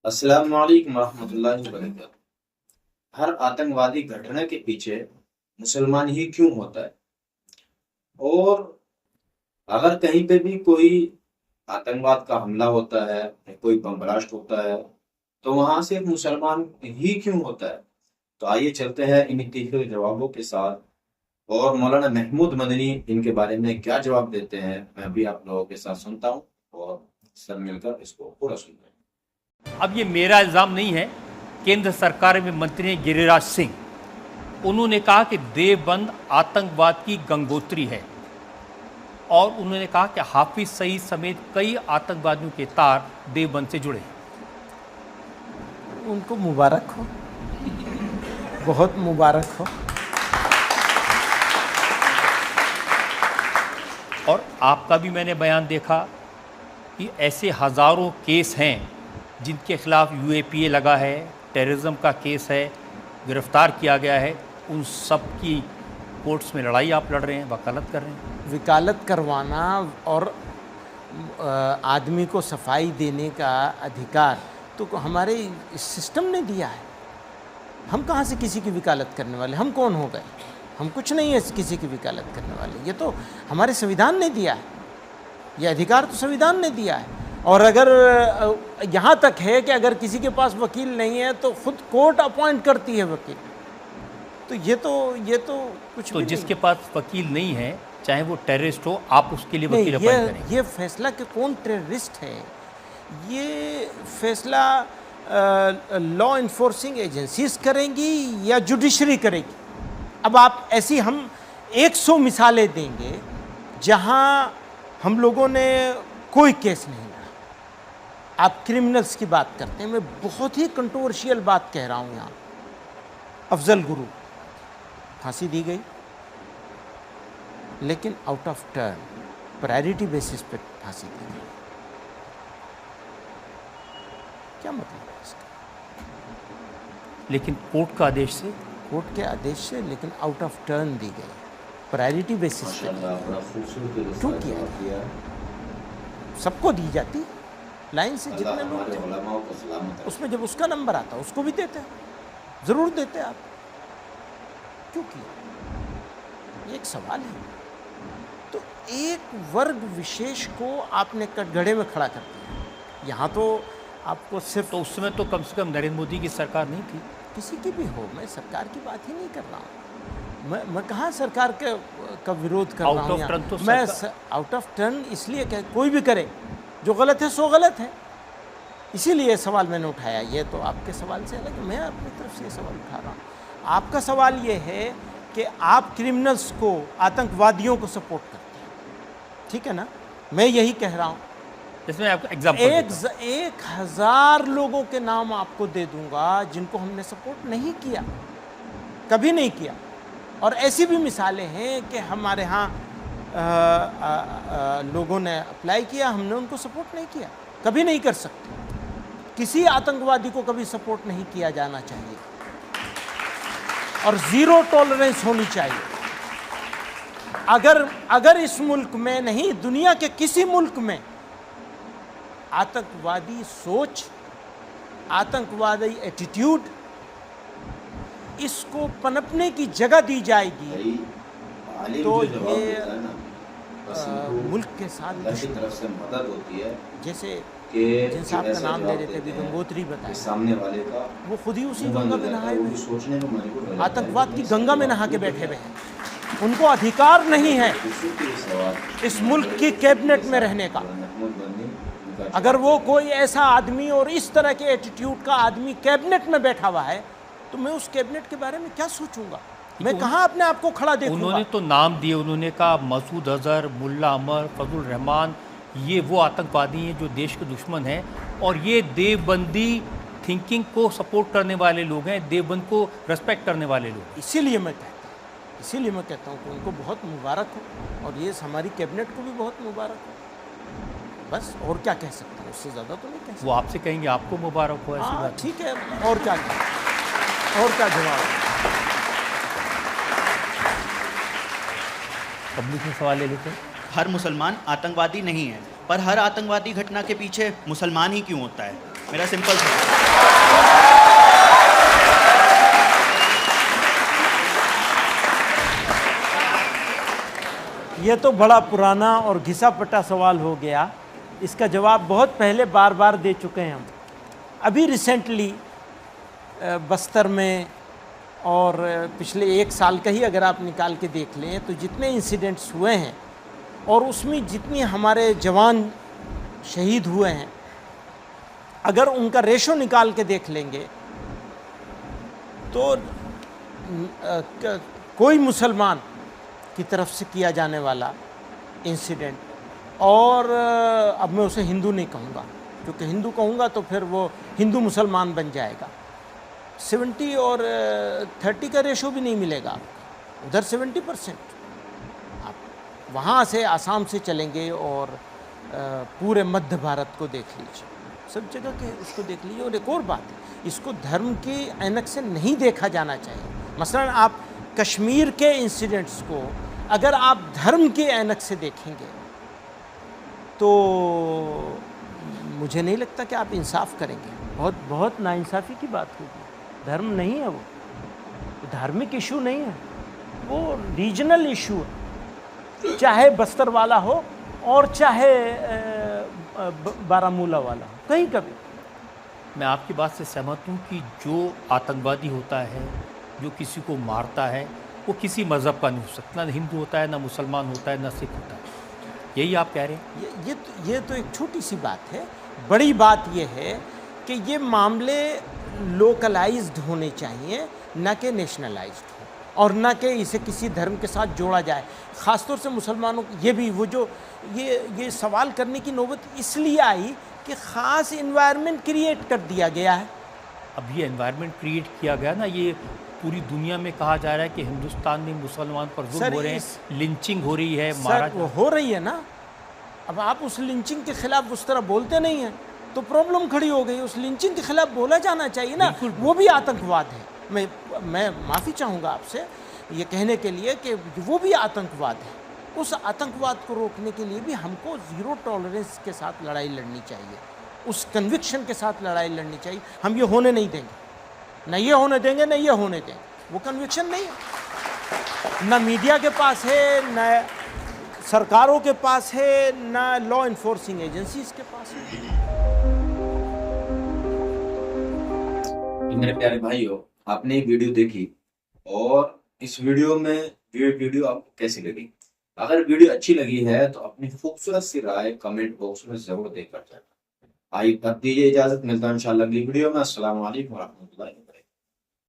अस्सलाम वालेकुम रहमतुल्लाहि व बरकातुहू। हर आतंकवादी घटना के पीछे मुसलमान ही क्यों होता है? और अगर कहीं पे भी कोई आतंकवाद का हमला होता है, कोई बम ब्लास्ट होता है, तो वहां से एक मुसलमान ही क्यों होता है? तो आइए चलते हैं इन तीखे जवाबों के साथ, और मौलाना महमूद मदनी इनके बारे में क्या जवाब देते हैं मैं भी आप लोगों के साथ सुनता हूँ, और सब मिलकर इसको पूरा सुनते हैं। अब ये मेरा इल्ज़ाम नहीं है। केंद्र सरकार में मंत्री गिरिराज सिंह, उन्होंने कहा कि देवबंद आतंकवाद की गंगोत्री है, और उन्होंने कहा कि हाफिज सईद समेत कई आतंकवादियों के तार देवबंद से जुड़े हैं। उनको मुबारक हो, बहुत मुबारक हो। और आपका भी मैंने बयान देखा कि ऐसे हज़ारों केस हैं जिनके खिलाफ यूएपीए लगा है, टेररिज्म का केस है, गिरफ्तार किया गया है, उन सब की कोर्ट्स में लड़ाई आप लड़ रहे हैं, वकालत कर रहे हैं। वकालत करवाना और आदमी को सफाई देने का अधिकार तो हमारे सिस्टम ने दिया है। हम कहाँ से किसी की वकालत करने वाले? हम कौन हो गए? हम कुछ नहीं है किसी की वकालत करने वाले। ये तो हमारे संविधान ने दिया है, ये अधिकार तो संविधान ने दिया है। और अगर यहाँ तक है कि अगर किसी के पास वकील नहीं है तो खुद कोर्ट अपॉइंट करती है वकील। तो ये तो कुछ तो भी जिसके नहीं। पास वकील नहीं है, चाहे वो टेररिस्ट हो, आप उसके लिए वकील अपॉइंट करेंगे? ये फैसला कि कौन टेररिस्ट है, ये फैसला लॉ इन्फोर्सिंग एजेंसीज करेंगी या जुडिशरी करेगी? अब आप ऐसी हम 100 मिसालें देंगे जहां हम लोगों ने कोई केस नहीं लड़ा। आप क्रिमिनल्स की बात करते हैं, मैं बहुत ही कंट्रोवर्शियल बात कह रहा हूं यहाँ। अफजल गुरु फांसी दी गई, लेकिन out of turn priority basis पे फांसी दी गई। क्या मतलब है इसका? लेकिन कोर्ट का आदेश से, कोर्ट के आदेश से, लेकिन आउट ऑफ टर्न दी गई, प्रायोरिटी बेसिस पे। क्यों किया? सबको दी जाती लाइन से, जितने लोग थे उसमें जब उसका नंबर आता उसको भी देते, जरूर देते आप। क्यों किया? ये एक सवाल है। तो एक वर्ग विशेष को आपने कटघरे में खड़ा कर दिया। यहाँ तो आपको सिर्फ, तो उस समय तो कम से कम नरेंद्र मोदी की सरकार नहीं थी। किसी की भी हो, मैं सरकार की बात ही नहीं कर रहा हूँ। मैं कहाँ सरकार का विरोध कर रहा हूँ? आउट ऑफ टर्न तो मैं आउट ऑफ टर्न इसलिए कह, कोई भी करे, जो गलत है सो गलत है, इसीलिए सवाल मैंने उठाया। ये तो आपके सवाल से अलग है, मैं अपनी तरफ से ये सवाल उठा रहा हूँ। आपका सवाल ये है कि आप क्रिमिनल्स को, आतंकवादियों को सपोर्ट करते हैं, ठीक है ना? मैं यही कह रहा हूँ। इसमें आपको एग्जाम्पल 1000 लोगों के नाम आपको दे दूंगा जिनको हमने सपोर्ट नहीं किया, कभी नहीं किया। और ऐसी भी मिसालें हैं कि हमारे यहाँ लोगों ने अप्लाई किया, हमने उनको सपोर्ट नहीं किया। कभी नहीं कर सकते। किसी आतंकवादी को कभी सपोर्ट नहीं किया जाना चाहिए, और जीरो टॉलरेंस होनी चाहिए। अगर इस मुल्क में नहीं, दुनिया के किसी मुल्क में आतंकवादी सोच, आतंकवादी एटीट्यूड, इसको पनपने की जगह दी जाएगी, तो ये मुल्क के साथ तरफ से मदद होती है। जैसे कि जिन साहब का नाम ले रहे थे अभी, गंगोत्री बताया, सामने वाले का वो खुद ही उसी गंगा में नहाए हुए, सोचने में मजबूर हो जाता है। आतंकवाद की गंगा में नहा के बैठे हुए हैं। उनको अधिकार नहीं है इस मुल्क की कैबिनेट में रहने का। अगर वो कोई ऐसा आदमी और इस तरह के एटीट्यूड का आदमी कैबिनेट में बैठा हुआ है, तो मैं उस कैबिनेट के बारे में क्या सोचूंगा? मैं कहाँ अपने आप को खड़ा देखूंगा? उन्होंने तो नाम दिए, उन्होंने कहा मसूद अजहर, मुल्ला अमर, फजल रहमान, ये वो आतंकवादी हैं जो देश के दुश्मन हैं, और ये देवबंदी थिंकिंग को सपोर्ट करने वाले लोग हैं, देवबंद को रेस्पेक्ट करने वाले लोग। इसीलिए मैं कहता हूँ कि उनको बहुत मुबारक हो, और ये हमारी कैबिनेट को भी बहुत मुबारक हो। बस और क्या कह सकता हूँ, उससे ज़्यादा तो नहीं कह सकता। वो आपसे कहेंगे आपको मुबारक हो, ऐसी बात। ठीक है, और क्या जवाब? पब्लिक में सवाल ले लेते हैं। हर मुसलमान आतंकवादी नहीं है, पर हर आतंकवादी घटना के पीछे मुसलमान ही क्यों होता है? मेरा सिंपल सवाल। ये तो बड़ा पुराना और घिसा पटा सवाल हो गया। इसका जवाब बहुत पहले बार बार दे चुके हैं हम। अभी रिसेंटली बस्तर में और पिछले 1 साल का ही अगर आप निकाल के देख लें तो जितने इंसिडेंट्स हुए हैं और उसमें जितनी हमारे जवान शहीद हुए हैं, अगर उनका रेशो निकाल के देख लेंगे तो कोई मुसलमान की तरफ से किया जाने वाला इंसिडेंट, और अब मैं उसे हिंदू नहीं कहूँगा, क्योंकि हिंदू कहूँगा तो फिर वो हिंदू मुसलमान बन जाएगा, 70 और 30 का रेशो भी नहीं मिलेगा आपको। उधर 70%। आप वहाँ से आसाम से चलेंगे और पूरे मध्य भारत को देख लीजिए, सब जगह के उसको देख लीजिए। और एक और बात है, इसको धर्म के ऐनक से नहीं देखा जाना चाहिए। मसलन आप कश्मीर के इंसिडेंट्स को अगर आप धर्म के ऐनक से देखेंगे तो मुझे नहीं लगता कि आप इंसाफ करेंगे। बहुत बहुत नाइंसाफ़ी की बात होगी। धर्म नहीं है वो, धार्मिक इशू नहीं है, वो रीजनल इशू है, चाहे बस्तर वाला हो और चाहे बारामूला वाला हो, कहीं का भी। मैं आपकी बात से सहमत हूँ कि जो आतंकवादी होता है, जो किसी को मारता है, वो किसी मज़हब का नहीं हो सकता, ना हिंदू होता है, ना मुसलमान होता है, ना सिख होता है। यही आप कह रहे हैं? ये तो एक छोटी सी बात है। बड़ी बात ये है कि ये मामले लोकलाइज्ड होने चाहिए, न कि नेशनलाइज्ड हो, और न कि इसे किसी धर्म के साथ जोड़ा जाए। ख़ासतौर से मुसलमानों को ये भी वो जो ये सवाल करने की नौबत इसलिए आई कि ख़ास इन्वायरमेंट क्रिएट कर दिया गया है। अब ये एनवायरनमेंट क्रिएट किया गया ना, ये पूरी दुनिया में कहा जा रहा है कि हिंदुस्तान में मुसलमान पर जुल्म हो रहे हैं, लिंचिंग हो रही है, मारा वो हो रही है ना। अब आप उस लिंचिंग के खिलाफ उस तरह बोलते नहीं हैं तो प्रॉब्लम खड़ी हो गई। उस लिंचिंग के खिलाफ बोला जाना चाहिए ना, वो भी आतंकवाद है। मैं माफ़ी चाहूँगा आपसे ये कहने के लिए कि वो भी आतंकवाद है। उस आतंकवाद को रोकने के लिए भी हमको ज़ीरो टॉलरेंस के साथ लड़ाई लड़नी चाहिए, उस कन्विक्शन के साथ लड़ाई लड़नी चाहिए। हम ये होने नहीं देंगे, न ये होने देंगे, न ये होने देंगे। वो कन्विक्शन नहीं है, न मीडिया के पास है, न सरकारों के पास है, न लॉ इन्फोर्सिंग एजेंसीज के पास है। मेरे प्यारे भाइयों, आपने ये वीडियो देखी और इस वीडियो में ये वीडियो आपको कैसी लगी? अगर वीडियो अच्छी लगी है तो अपनी खूबसूरत सी राय कमेंट बॉक्स में जरूर देकर जाना। आइए अब दीजिए इजाजत, मिलता है इंशाल्लाह अगली वीडियो में। अस्सलाम वालेकुम व रहमतुल्लाहि व बरकातहू।